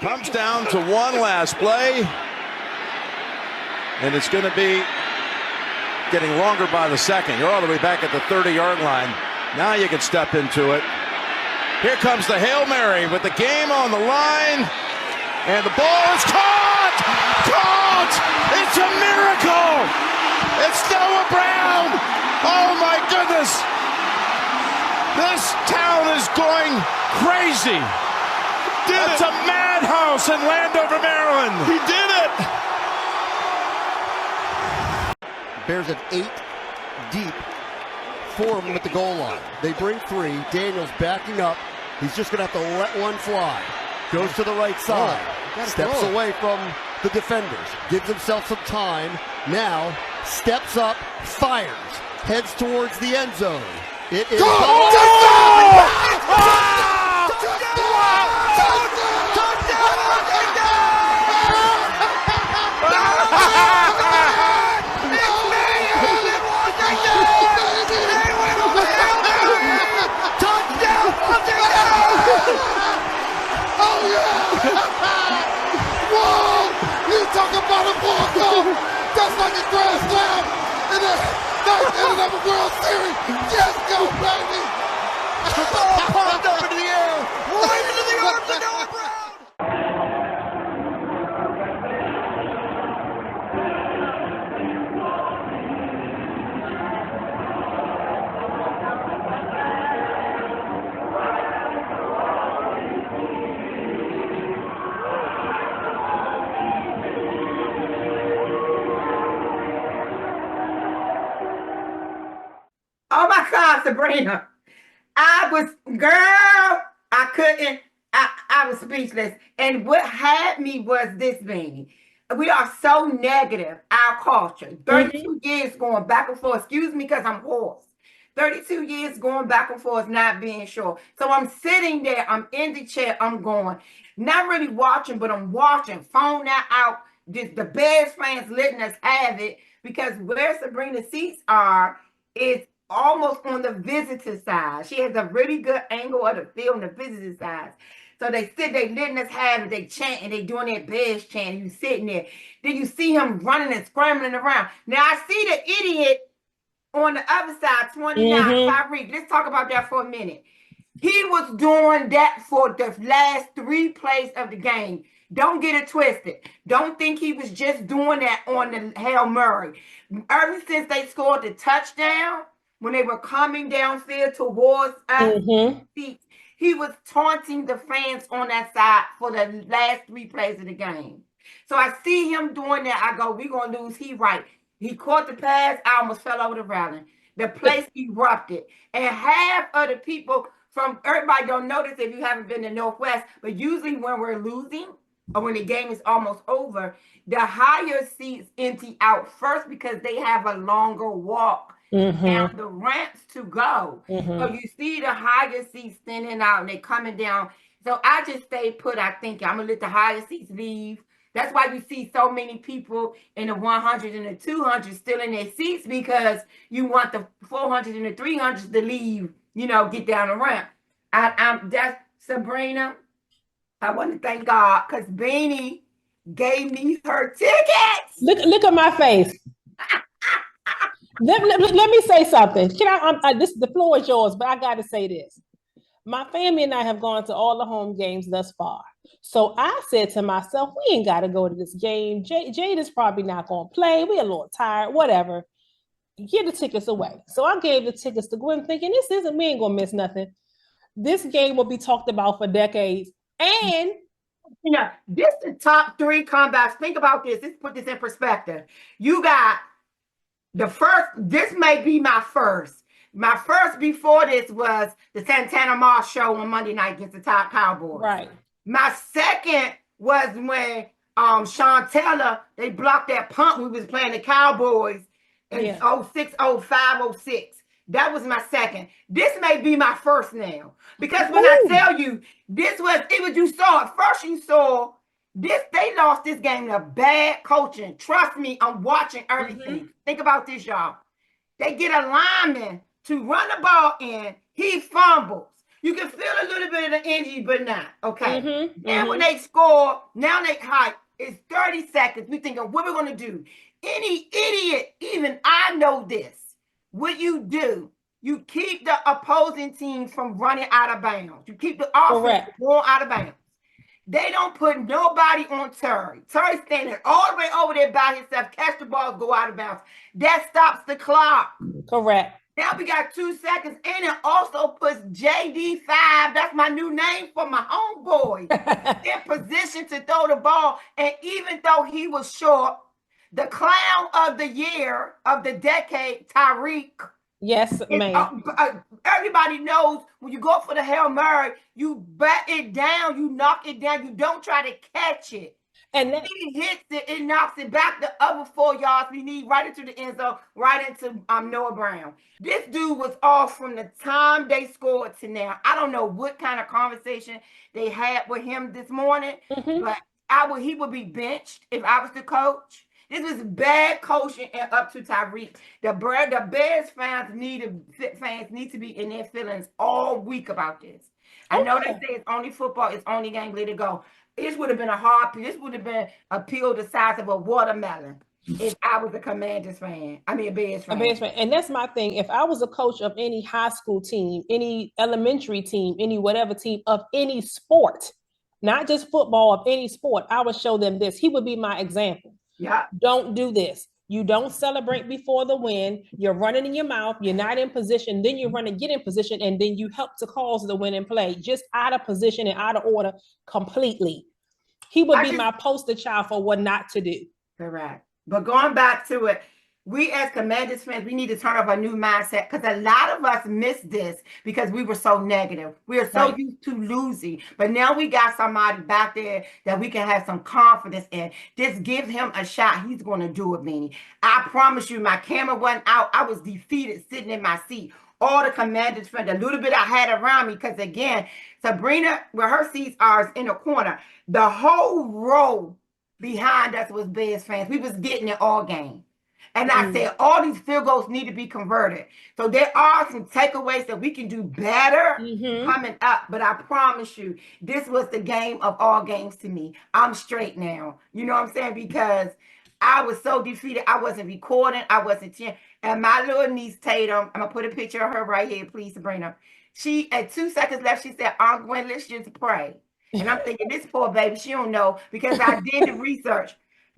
Comes down to one last play. And it's going to be getting longer by the second. You're all the way back at the 30-yard line. Now you can step into it. Here comes the Hail Mary with the game on the line. And the ball is caught! Caught! It's a miracle! It's Noah Brown! Oh my goodness! This town is going crazy. It's a madhouse in Landover, Maryland. He did it! Bears have 8 deep, 4 of them at the goal line. They bring 3. Daniels backing up. He's just going to have to let one fly. Goes to the right side. Steps away from the defenders. Gives himself some time. Now steps up, fires. Heads towards the end zone. It is Talk about a ball goal. That's like a grand slam in the ninth inning of a World Series. Yes, go, baby. The ball popped up into the air, right into the arms of Noah Brown. Oh my God, Sabrina. I was speechless. And what had me was this, Beanie. We are so negative, our culture. 32 years going back and forth. Excuse me, because I'm hoarse. 32 years going back and forth, not being sure. So I'm sitting there, I'm in the chair, I'm going. Not really watching, but I'm watching. Phone out. Just the Bears fans letting us have it, because where Sabrina's seats are is almost on the visitor side. She has a really good angle of the field on the visitor side. So they letting us have it, they chanting, they doing their Bears chant, you sitting there. Then you see him running and scrambling around. Now I see the idiot on the other side, 29, Tyreek. Let's talk about that for a minute. He was doing that for the last 3 plays of the game. Don't get it twisted. Don't think he was just doing that on the Hail Mary. Ever since they scored the touchdown, when they were coming downfield towards us, he was taunting the fans on that side for the last 3 plays of the game. So I see him doing that. I go, we're going to lose. He right. He caught the pass. I almost fell over the railing. The place erupted. And half of the people from, everybody don't notice if you haven't been to Northwest, but usually when we're losing or when the game is almost over, the higher seats empty out first because they have a longer walk down the ramps to go. So you see the higher seats thinning out and they coming down. So I just stay put. I think I'm going to let the higher seats leave. That's why you see so many people in the 100 and the 200 still in their seats, because you want the 400 and the 300s to leave, get down the ramp. That's Sabrina. I want to thank God because Beanie gave me her tickets. Look at my face. Let me say something. The floor is yours, but I got to say this. My family and I have gone to all the home games thus far. So I said to myself, we ain't got to go to this game. Jade is probably not going to play. We're a little tired, whatever. Give the tickets away. So I gave the tickets to Gwen thinking, we ain't going to miss nothing. This game will be talked about for decades. And this is the top 3 combats. Think about this. Let's put this in perspective. You got the first, this may be my first. My first before this was the Santana Moss show on Monday night against the top Cowboys. Right. My second was when Sean Taylor, they blocked that punt when we was playing the Cowboys in 06, 05, 06. That was my second. This may be my first now. Because when I tell you, you saw it. First you saw this, they lost this game to bad coaching. Trust me, I'm watching everything. Think about this, y'all. They get a lineman to run the ball in. He fumbles. You can feel a little bit of the energy, but not. Okay. Mm-hmm, And when mm-hmm. they score, now they hype. It's 30 seconds. We thinking, what we're going to do? Any idiot, even I know this. What you do, you keep the opposing team from running out of bounds. You keep the offense Correct. going out of bounds. They don't put nobody on Terry. Terry's standing all the way over there by himself. Catch the ball, go out of bounds. That stops the clock. Correct. Now we got 2 seconds, and it also puts JD5, that's my new name for my homeboy, in position to throw the ball. And even though he was short, the clown of the year, of the decade, Tyreek, Yes, ma'am. everybody knows when you go for the Hail Mary, you bat it down, you knock it down, you don't try to catch it. And that, he hits it, it knocks it back the other 4 yards we need, right into the end zone, right into Noah Brown. This dude was off from the time they scored to now. I don't know what kind of conversation they had with him this morning, but he would be benched if I was the coach. This was bad coaching and up to Tyreek. The Bears fans need to be in their feelings all week about this. I know they say it's only football, it's only game, let it go. This would have been this would have been a peel the size of a watermelon if I was a Commanders fan. I mean, a Bears fan. And that's my thing. If I was a coach of any high school team, any elementary team, any whatever team of any sport, not just football, of any sport, I would show them this. He would be my example. Yeah. Don't do this. You don't celebrate before the win. You're running in your mouth. You're not in position. Then you run and get in position, and then you help to cause the winning play. Just out of position and out of order completely. He would be my poster child for what not to do. Correct. But going back to it, we as Commanders fans, we need to turn up a new mindset, because a lot of us missed this because we were so negative. We are so used to losing. But now we got somebody back there that we can have some confidence in. Just give him a shot. He's going to do it, Beanie. I promise you, my camera went out. I was defeated sitting in my seat. All the Commanders fans, the little bit I had around me, because again, Sabrina, where her seats are, is in the corner. The whole row behind us was Bears fans. We was getting it all game. And I said, all these field goals need to be converted. So there are some takeaways that we can do better coming up. But I promise you, this was the game of all games to me. I'm straight now. You know what I'm saying? Because I was so defeated. I wasn't recording. I wasn't cheering. And my little niece, Tatum, I'm going to put a picture of her right here, please, Sabrina. She, at 2 seconds left, she said, Aunt Gwen, let's just pray. And I'm thinking, this poor baby, she don't know, because I did the research.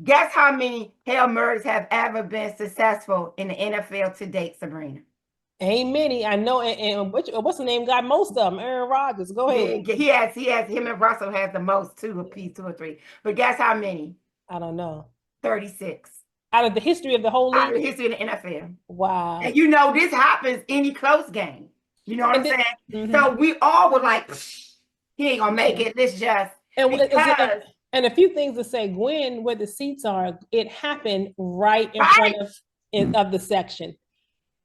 Guess how many Hail Marys have ever been successful in the NFL to date, Sabrina? Ain't many. I know. And what's the name? Got most of them. Aaron Rodgers. Go ahead. Yeah, he has. Him and Russell has the most, 2 apiece, 2 or 3. But guess how many? I don't know. 36. Out of the history of the whole league? Out of the history of the NFL. Wow. And you know, this happens any close game. You know what I'm saying? So we all were like, he ain't gonna make it. This just and a few things to say. Gwen, where the seats are, it happened right in front of the section.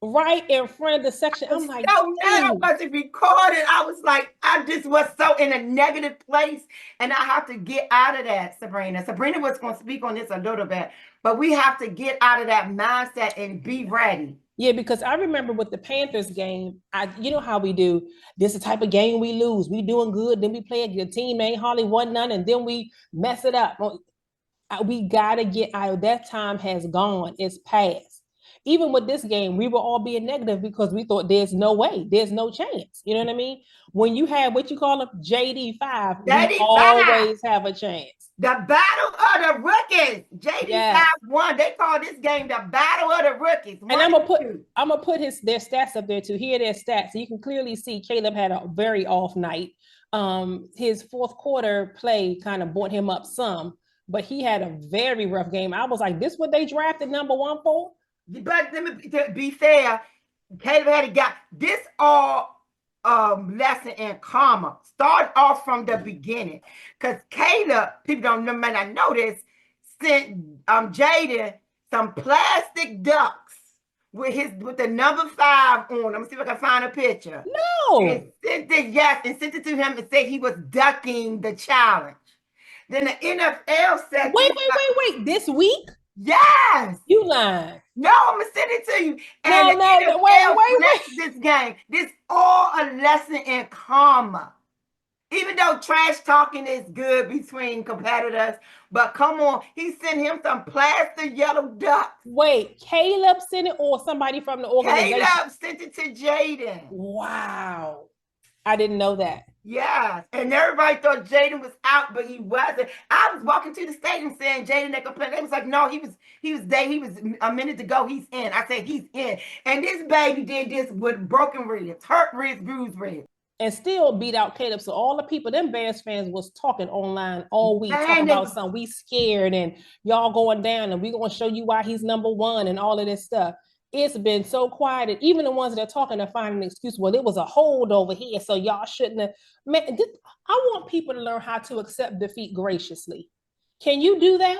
Right in front of the section. I'm like, so mad I wasn't recorded. I was like, I just was so in a negative place, and I have to get out of that, Sabrina. Sabrina was going to speak on this a little bit, but we have to get out of that mindset and be ready. Yeah, because I remember with the Panthers game, you know how we do. This is the type of game we lose. We doing good, then we play a good team, ain't hardly won none, and then we mess it up. We got to get out of that. Time has gone. It's past. Even with this game, we were all being negative because we thought there's no way, there's no chance. You know what I mean? When you have what you call a JD5, we always have a chance. The battle of the rookies. JD5 won. They call this game the battle of the rookies. And I'm gonna put their stats up there too. Here are their stats. So you can clearly see Caleb had a very off night. His fourth quarter play kind of brought him up some, but he had a very rough game. I was like, this what they drafted number 1 for? But to be fair, Caleb had got this all lesson in karma. Start off from the beginning, because Caleb, people may not know this, sent Jayden some plastic ducks with the number 5 on. Let me see if I can find a picture. No. And sent it to him and said he was ducking the challenge. Then the NFL said, wait. This week? Yes. You lying. No, I'm gonna send it to you. And No, the no, NFL wait. blessed this game. This all a lesson in karma. Even though trash talking is good between competitors, but come on, he sent him some plastic yellow ducks. Wait, Caleb sent it or somebody from the organization? Caleb sent it to Jayden. Wow. I didn't know that. Yes, and everybody thought Jayden was out, but he wasn't. I was walking to the stadium saying Jayden, they complained. They was like, no, he was a minute to go, he's in. I said he's in. And this baby did this with broken ribs, hurt ribs, bruised ribs. And still beat out Caleb. So all the people, them Bears fans was talking online all week, talking about something. We scared and y'all going down and we gonna show you why he's number one and all of this stuff. It's been so quiet. And even the ones that are talking are finding an excuse. Well, it was a hold over here, so y'all shouldn't have. Man, I want people to learn how to accept defeat graciously. Can you do that?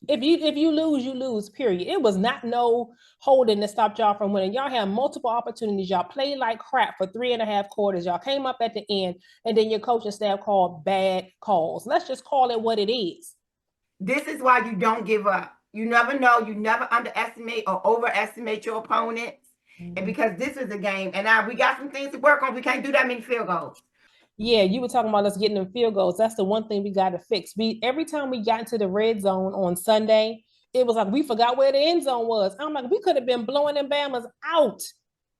If you lose, you lose, period. It was not no holding to stop y'all from winning. Y'all had multiple opportunities. Y'all played like crap for 3.5 quarters. Y'all came up at the end, and then your coaching staff called bad calls. Let's just call it what it is. This is why you don't give up. You never know. You never underestimate or overestimate your opponents. And because this is a game, and now we got some things to work on. We can't do that many field goals. Yeah, you were talking about us getting them field goals. That's the one thing we got to fix. Every time we got into the red zone on Sunday, it was like we forgot where the end zone was. I'm like, we could have been blowing them Bamas out,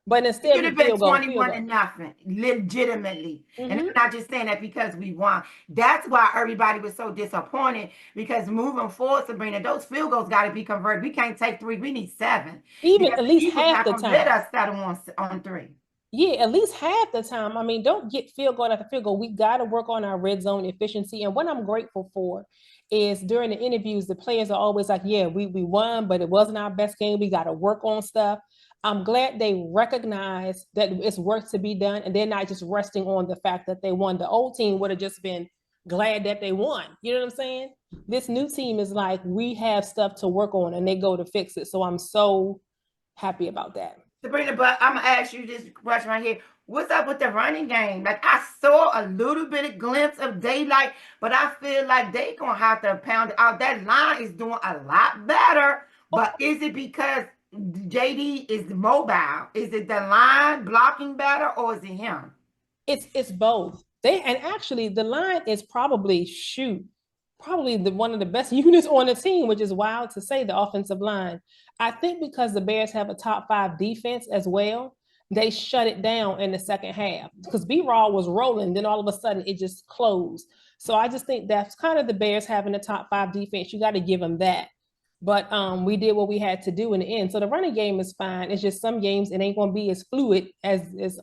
but instead it could have been 21-0, legitimately. And I'm not just saying that because we won. That's why everybody was so disappointed, because moving forward, Sabrina, those field goals got to be converted. We can't take 3. We need 7. Even at least half the time. Let us settle on 3. Yeah, at least half the time. I mean, don't get field goal after field goal. We got to work on our red zone efficiency. And what I'm grateful for is during the interviews, the players are always like, yeah, we won, but it wasn't our best game. We got to work on stuff. I'm glad they recognize that it's work to be done, and they're not just resting on the fact that they won. The old team would have just been glad that they won. You know what I'm saying? This new team is like, we have stuff to work on, and they go to fix it. So I'm so happy about that. Sabrina, but I'm gonna ask you this question right here. What's up with the running game? Like, I saw a little bit of glimpse of daylight, but I feel like they gonna have to pound it out. That line is doing a lot better. But is it because JD is mobile? Is it the line blocking better, or is it him? It's both. Actually the line is probably one of the best units on the team, which is wild to say, the offensive line. I think because the Bears have a top 5 defense as well, they shut it down in the second half because B-Raw was rolling. Then all of a sudden it just closed. So I just think that's kind of the Bears having a top 5 defense. You got to give them that. But we did what we had to do in the end. So the running game is fine. It's just some games it ain't going to be as fluid as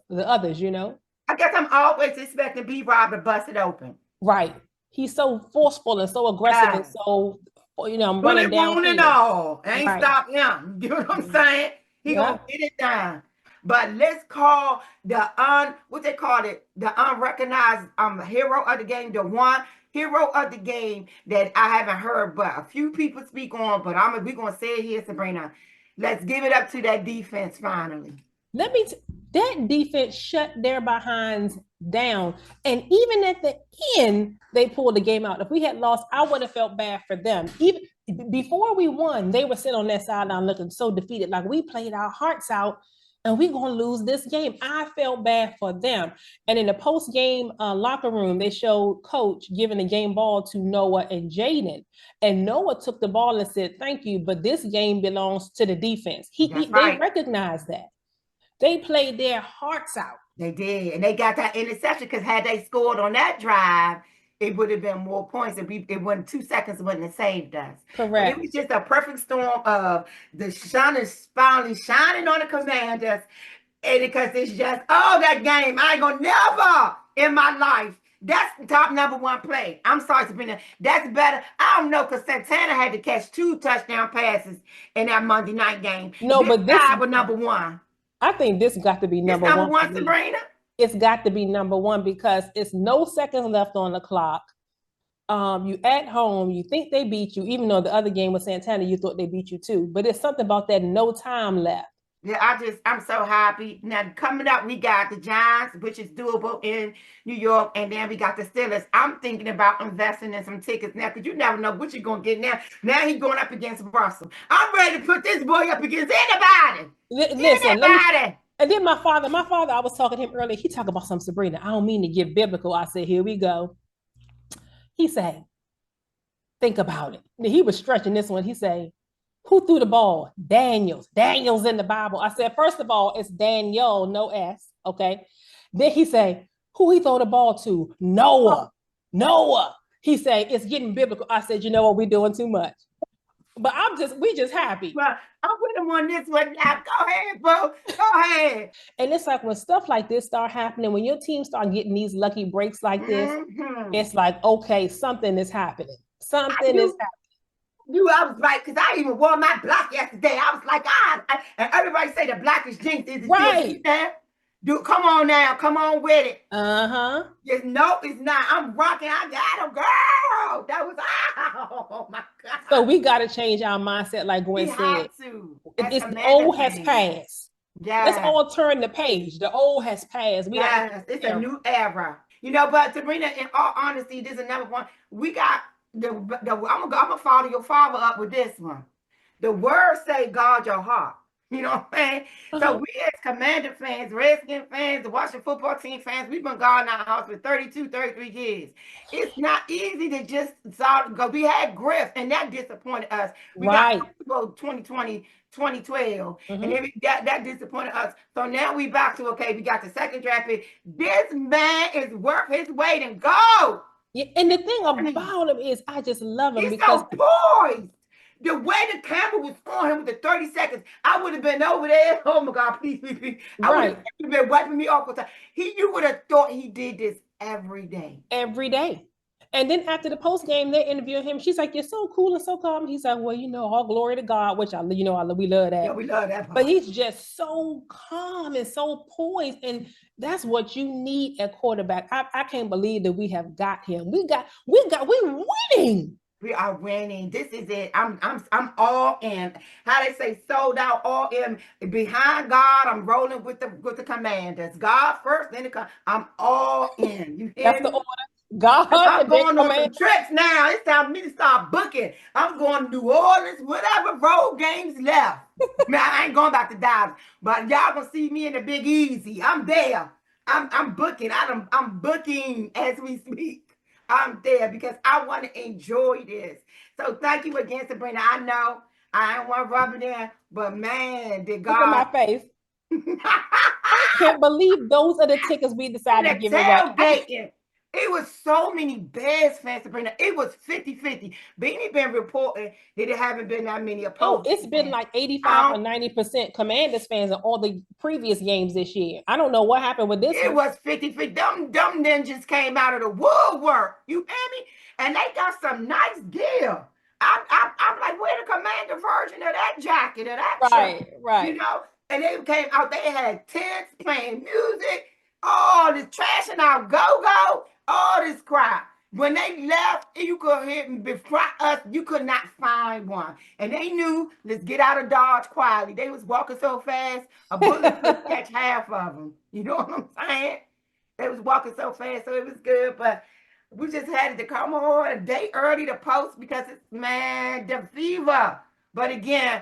the others, you know? I guess I'm always expecting B-Rob to bust it open. Right. He's so forceful and so aggressive and so, I'm running down. And all. Ain't stop him. You know what I'm saying? He gonna get it done. But let's call the unrecognized hero of the game, the one hero of the game that I haven't heard but a few people speak on, but we're gonna say it here, Sabrina. Let's give it up to that defense finally. That defense shut their behinds down. And even at the end, they pulled the game out. If we had lost, I would have felt bad for them. Even before we won, they were sitting on that sideline looking so defeated, like we played our hearts out and we're going to lose this game. I felt bad for them. And in the post-game locker room, they showed Coach giving the game ball to Noah and Jayden. And Noah took the ball and said, thank you, but this game belongs to the defense. They recognized that. They played their hearts out. They did. And they got that interception because had they scored on that drive, it would have been more points. It wasn't 2 seconds, wouldn't have saved us. Correct. But it was just a perfect storm of the sun is finally shining on the Commanders. And because it's just, that game, I ain't gonna never in my life. That's the top number 1 play. I'm sorry, Sabrina. That's better. I don't know, because Santana had to catch 2 touchdown passes in that Monday night game. No, but this was number 1. I think this got to be number 1. Number 1, Sabrina? It's got to be number 1 because it's no seconds left on the clock. You at home, you think they beat you, even though the other game with Santana, you thought they beat you too. But it's something about that no time left. Yeah, I'm so happy. Now, coming up, we got the Giants, which is doable in New York, and then we got the Steelers. I'm thinking about investing in some tickets now, because you never know what you're going to get now. Now he's going up against Russell. I'm ready to put this boy up against anybody. Listen, Anybody. and then my father, I was talking to him earlier. He talked about some Sabrina. I don't mean to get biblical. I said, here we go. He said, think about it. He was stretching this one. He said, who threw the ball? Daniels. Daniels in the Bible. I said, first of all, it's Daniel, no S. Okay. Then he said, who he throw the ball to? Noah. Noah. He said, it's getting biblical. I said, you know what? We're doing too much. But we just happy. Well, I'm with him on this one now. Go ahead, bro. Go ahead. And it's like when stuff like this start happening, when your team start getting these lucky breaks like this, it's like, okay, something is happening. Something is happening. I was like, because I even wore my block yesterday. I was like, and everybody say the block is jinx. Is it right? Dude, come on now, come on with it. Yes, no, it's not. I'm rocking. I got him, girl. That was oh my god. So we got to change our mindset, like Gwen said. The old has passed. Yeah, let's all turn the page. The old has passed. It's a new era. But Sabrina, in all honesty, this is another one. We got I'm gonna follow your father up with this one. The word say guard your heart. You know what I'm saying? So we as Commander fans, Redskin fans, the Washington football team fans, we've been guarding our house for 32, 33 years. It's not easy to just go. We had Griff, and that disappointed us. We got 2020, 2012, and that disappointed us. So now we back to, okay, we got the second draft pick. This man is worth his weight in gold. Yeah, and the thing about him is I just love him he's because so poised. The way the camera was on him with the 30 seconds, I would have been over there. Oh my God, please. I would have been wiping me off all the time. You would have thought he did this every day. Every day. And then after the post game, they interviewed him. She's like, "You're so cool and so calm." He's like, "Well, all glory to God," which we love that. Yeah, we love that part. But he's just so calm and so poised, and that's what you need at quarterback. I can't believe that we have got him. We're winning. We are winning. This is it. I'm all in. How they say, sold out, all in. Behind God, I'm rolling with the Commanders. God first, then I'm all in. You hear That's me? the order. God, I'm going on some trips now. It's time for me to start booking. I'm going to New Orleans, whatever road games left. Man, I ain't going back to Dallas, but y'all gonna see me in the Big Easy. I'm there. I'm booking. I'm booking as we speak. I'm there because I want to enjoy this. So thank you again, Sabrina. I know I don't want to rub it in, but man, did God. Look at my face. I can't believe those are the tickets we decided to give away. It was so many Bears fans, Sabrina. It was 50-50. Beanie been reporting that it haven't been that many opposed. It's been like 85 or 90% Commanders fans in all the previous games this year. I don't know what happened with this. It was 50-50. Them ninjas came out of the woodwork. You hear me? And they got some nice gear. I'm like, where the Commander version of that jacket or that shirt? Right. And they came out. They had tents playing music. All this trashing out go-go. All this crap. When they left, you could hear before us, you could not find one. And they knew, let's get out of Dodge quietly. They was walking so fast, a bullet could catch half of them. You know what I'm saying? They was walking so fast, so it was good. But we just had to come on a day early to post because it's, man, the fever. But again,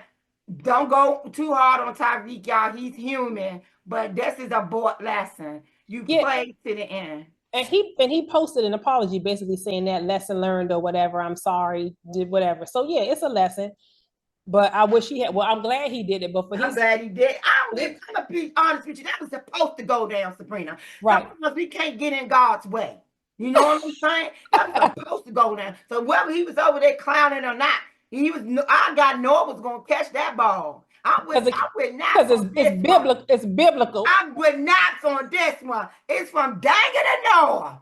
don't go too hard on Tyreek, y'all. He's human. But this is a board lesson. You play to the end. And he posted an apology basically saying that lesson learned or whatever. I'm sorry, did whatever. So yeah, it's a lesson. But I wish he had. Well, I'm glad he did it. But I'm glad he did. I'm gonna be honest with you. That was supposed to go down, Sabrina. Right. Because we can't get in God's way. You know what I'm saying? That was supposed to go down. So whether he was over there clowning or not, I got Noah was gonna catch that ball. I would not. Because it's biblical. It's biblical. I would not on this one. It's from Dagger to Noah.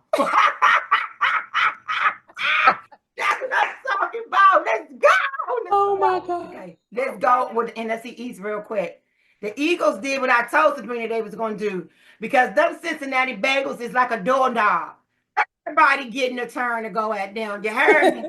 That's what I'm talking about. Let's go. Oh my God. Okay, let's go with the NFC East real quick. The Eagles did what I told Sabrina they was going to do because them Cincinnati Bengals is like a doorknob. Everybody getting a turn to go at them. You heard me?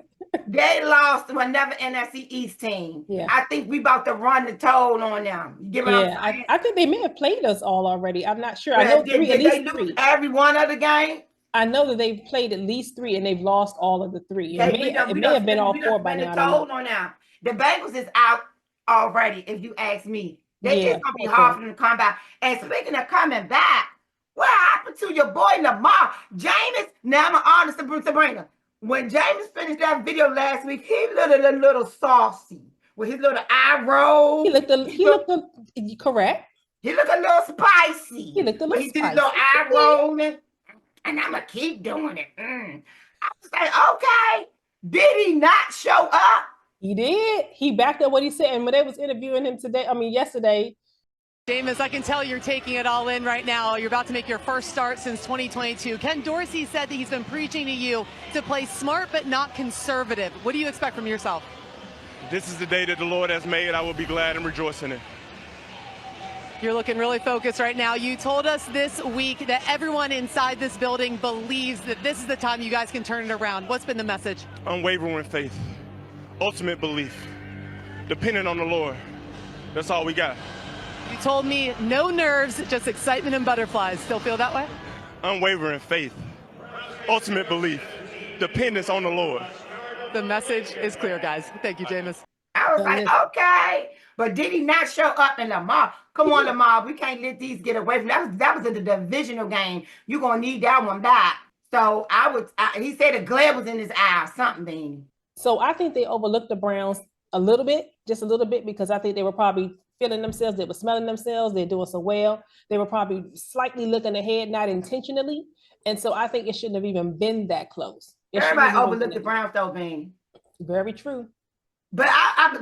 They lost to another NFC East team. Yeah. I think we about to run the toll on them. You get what I'm Yeah, saying? I think they may have played us all already. I'm not sure. I But know did, three, at did they least lose three. every one of the game? I know that they've played at least three and they've lost all of the three. It may have been all four by spent now. the I don't know. toll on them. The Bengals is out already, if you ask me. Yeah, It's gonna be okay. hard for them to come back. And speaking of coming back, what happened to your boy Lamar? James, now I'm honest to Sabrina. When James finished that video last week, he looked a little saucy with his little eye roll. He looked correct. He looked a little spicy. He looked a But little he did his spicy. little eye rolling, and I'm gonna keep doing it. I was like, okay, did he not show up? He did. He backed up what he said. And when they was interviewing him yesterday. Jameis, I can tell you're taking it all in right now. You're about to make your first start since 2022. Ken Dorsey said that he's been preaching to you to play smart but not conservative. What do you expect from yourself? This is the day that the Lord has made. I will be glad and rejoice in it. You're looking really focused right now. You told us this week that everyone inside this building believes that this is the time you guys can turn it around. What's been the message? Unwavering faith, ultimate belief, depending on the Lord. That's all we got. You told me no nerves, just excitement and butterflies. Still feel that way? Unwavering faith, ultimate belief, dependence on the Lord. The message is clear, guys. Thank you, Jameis. I was like, okay. But did he not show up in Lamar? Come on, Lamar. We can't let these get away from that. Was a divisional game. You're going to need that one back. So he said a glare was in his eye or something, Beanie. So I think they overlooked the Browns a little bit, just a little bit, because I think they were probably feeling themselves. They were smelling themselves. They're doing so well. They were probably slightly looking ahead, not intentionally. And so I think it shouldn't have even been that close. Everybody overlooked the Browns, though, Beanie. Very true. But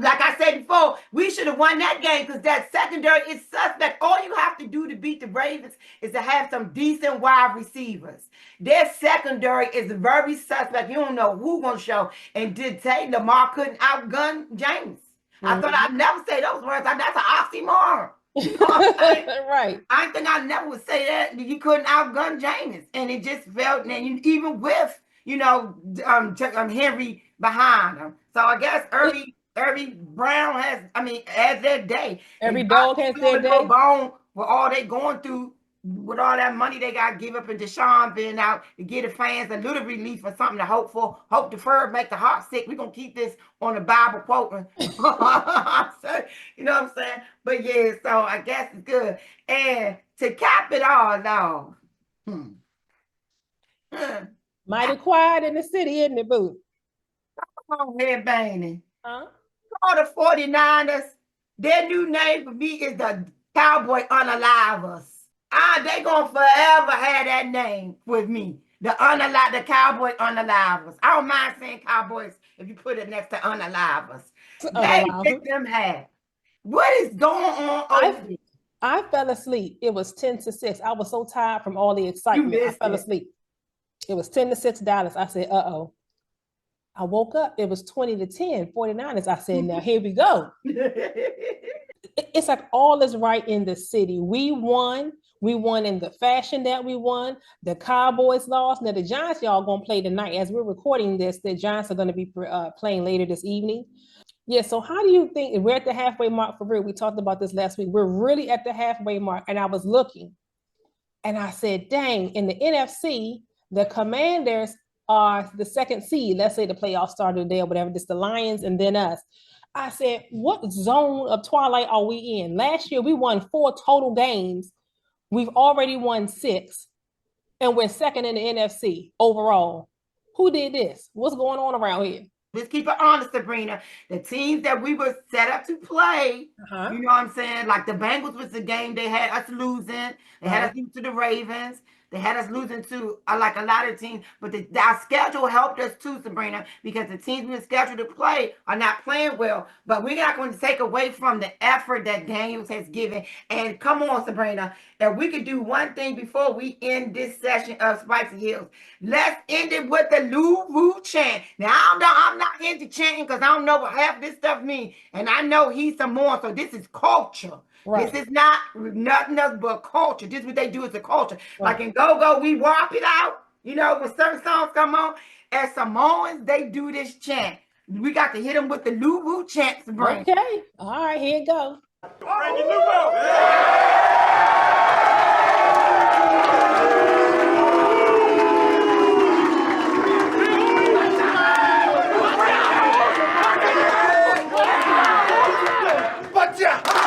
like I said before, we should have won that game because that secondary is suspect. All you have to do to beat the Ravens is to have some decent wide receivers. Their secondary is very suspect. You don't know who's going to show. And did say Lamar couldn't outgun James. I thought I'd never say those words. That's an oxymoron. You know what I'm saying? Right. I think I never would say that. You couldn't outgun James. And it just felt, and even with, Henry behind him. So I guess every Brown has their day. Every dog has their day. Bone with all they going through, with all that money they got to give up, and Deshaun being out to give the fans a little relief or something to hope for. Hope deferred, make the heart sick. We're going to keep this on the Bible quote. You know what I'm saying? But yeah, so I guess it's good. And to cap it all off, mighty quiet in the city, isn't it, boo? Come on here, Baney. Huh? All the 49ers, their new name for me is the Cowboy Unalivers. They gonna forever have that name with me. The Cowboy Unalivers. I don't mind saying Cowboys if you put it next to Unalivers. They make them have. What is going on over there? I fell asleep. It was 10-6. I was so tired from all the excitement. I fell asleep. It was 10-6 Dallas. I said, uh-oh. I woke up. It was 20-10 49ers. I said, now here we go. It's like all is right in the city. We won. We won in the fashion that we won. The Cowboys lost. Now the Giants, y'all gonna play tonight. As we're recording this, the Giants are gonna be playing later this evening. Yeah, so how do you think, we're at the halfway mark for real. We talked about this last week. We're really at the halfway mark. And I was looking and I said, dang, in the NFC, the Commanders are the second seed. Let's say the playoffs started today or whatever. Just the Lions and then us. I said, what zone of twilight are we in? Last year, we won 4 total games. We've already won 6. And we're second in the NFC overall. Who did this? What's going on around here? Let's keep it honest, Sabrina. The teams that we were set up to play, you know what I'm saying? Like the Bengals was the game they had us losing. They had us lose to the Ravens. They had us losing to like a lot of teams, but our schedule helped us too, Sabrina, because the teams we were scheduled to play are not playing well. But we're not going to take away from the effort that Daniels has given. And come on, Sabrina, if we could do one thing before we end this session of Spicy Hills, let's end it with the Lou Wu chant. Now, I'm not into chanting because I don't know what half this stuff means, and I know he's Samoan, so this is culture. Right. This is not nothing else but culture. This is what they do as a culture. Right. Like in Go-Go, we warp it out. You know, when certain songs come on, As Samoans, they do this chant. We got to hit them with the Luwu chant, Sabrina. Okay. All right, here you go. Frankie Lugo. Bacha!